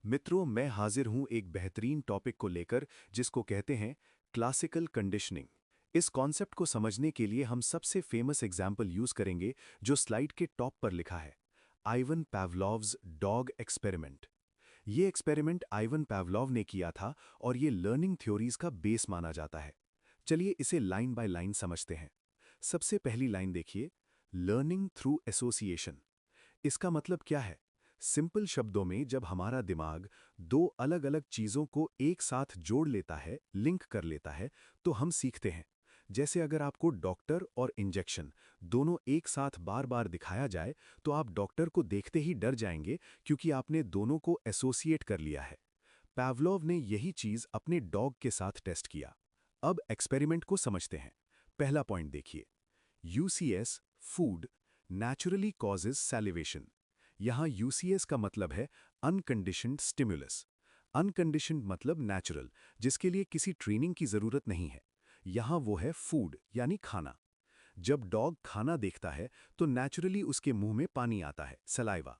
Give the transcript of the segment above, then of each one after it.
मित्रों, मैं हाजिर हूं एक बेहतरीन टॉपिक को लेकर जिसको कहते हैं क्लासिकल कंडीशनिंग। इस कॉन्सेप्ट को समझने के लिए हम सबसे फेमस एग्जाम्पल यूज करेंगे जो स्लाइड के टॉप पर लिखा है, आइवन पावलोव्स डॉग एक्सपेरिमेंट। ये एक्सपेरिमेंट आइवन पावलोव ने किया था और ये लर्निंग थ्योरीज का बेस माना जाता है। चलिए इसे लाइन बाय लाइन समझते हैं। सबसे पहली लाइन देखिए, लर्निंग थ्रू एसोसिएशन। इसका मतलब क्या है? सिंपल शब्दों में जब हमारा दिमाग दो अलग अलग चीजों को एक साथ जोड़ लेता है, लिंक कर लेता है, तो हम सीखते हैं। जैसे अगर आपको डॉक्टर और इंजेक्शन दोनों एक साथ बार बार दिखाया जाए, तो आप डॉक्टर को देखते ही डर जाएंगे क्योंकि आपने दोनों को एसोसिएट कर लिया है। पावलोव ने यही चीज अपने डॉग के साथ टेस्ट किया। अब एक्सपेरिमेंट को समझते हैं। पहला पॉइंट देखिए, UCS food naturally causes salivation. यहाँ यूसीएस का मतलब है अनकंडीशन्ड स्टिमुलस। अनकंडीशन्ड मतलब नेचुरल, जिसके लिए किसी ट्रेनिंग की जरूरत नहीं है। यहाँ वो है फूड यानी खाना। जब डॉग खाना देखता है तो नेचुरली उसके मुंह में पानी आता है, सलाइवा।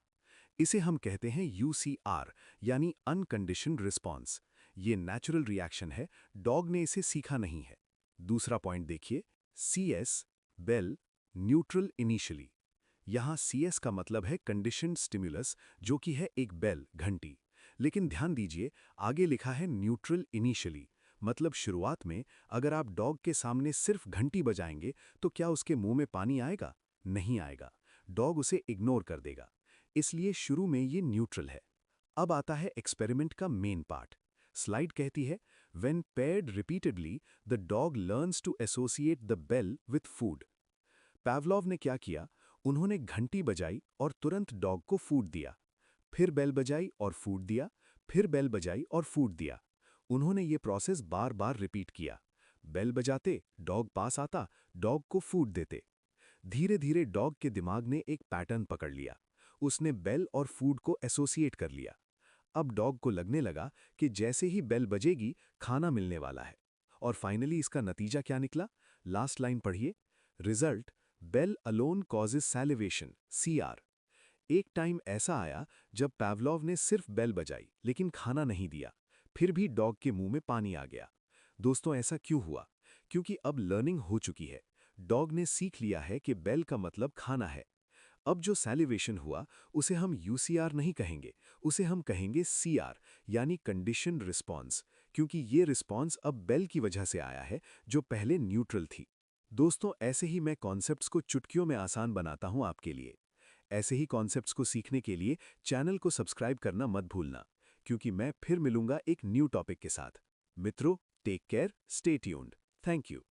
इसे हम कहते हैं यूसीआर यानी अनकंडीशन्ड रिस्पॉन्स। ये नेचुरल रिएक्शन है, डॉग ने इसे सीखा नहीं है। दूसरा पॉइंट देखिए, सीएस बेल न्यूट्रल इनिशियली। यहाँ सीएस का मतलब है कंडीशन्ड स्टिमुलस, जो कि है एक बेल घंटी। लेकिन ध्यान दीजिए, आगे लिखा है न्यूट्रल इनिशियली, मतलब शुरुआत में अगर आप डॉग के सामने सिर्फ घंटी बजाएंगे तो क्या उसके मुंह में पानी आएगा? नहीं आएगा। डॉग उसे इग्नोर कर देगा। इसलिए शुरू में ये न्यूट्रल है। अब आता है एक्सपेरिमेंट का मेन पार्ट। स्लाइड कहती है, when paired repeatedly the dog learns to associate the bell with food. Pavlov ने क्या किया? उन्होंने घंटी बजाई और तुरंत डॉग को फूड दिया। फिर बेल बजाई और फूड दिया। फिर बेल बजाई और फूड दिया। उन्होंने ये प्रोसेस बार बार रिपीट किया। बेल बजाते, डॉग पास आता, डॉग को फूड देते। धीरे धीरे डॉग के दिमाग ने एक पैटर्न पकड़ लिया। उसने बेल और फूड को एसोसिएट कर लिया। अब डॉग को लगने लगा कि जैसे ही बेल बजेगी खाना मिलने वाला है। और फाइनली इसका नतीजा क्या निकला? लास्ट लाइन पढ़िए, result bell alone causes salivation, CR. एक टाइम ऐसा आया जब पावलोव ने सिर्फ बेल बजाई लेकिन खाना नहीं दिया, फिर भी डॉग के मुंह में पानी आ गया। दोस्तों, ऐसा क्यों हुआ? क्योंकि अब लर्निंग हो चुकी है। डॉग ने सीख लिया है कि बेल का मतलब खाना है। अब जो सैलिवेशन हुआ उसे हम यूसीआर नहीं कहेंगे, उसे हम कहेंगे सीआर यानी कंडीशन्ड रिस्पॉन्स, क्योंकि ये रिस्पॉन्स अब बेल की वजह से आया है जो पहले न्यूट्रल थी। दोस्तों, ऐसे ही मैं कॉन्सेप्ट्स को चुटकियों में आसान बनाता हूं आपके लिए। ऐसे ही कॉन्सेप्ट्स को सीखने के लिए चैनल को सब्सक्राइब करना मत भूलना, क्योंकि मैं फिर मिलूंगा एक न्यू टॉपिक के साथ। मित्रों, take care, stay tuned. Thank you.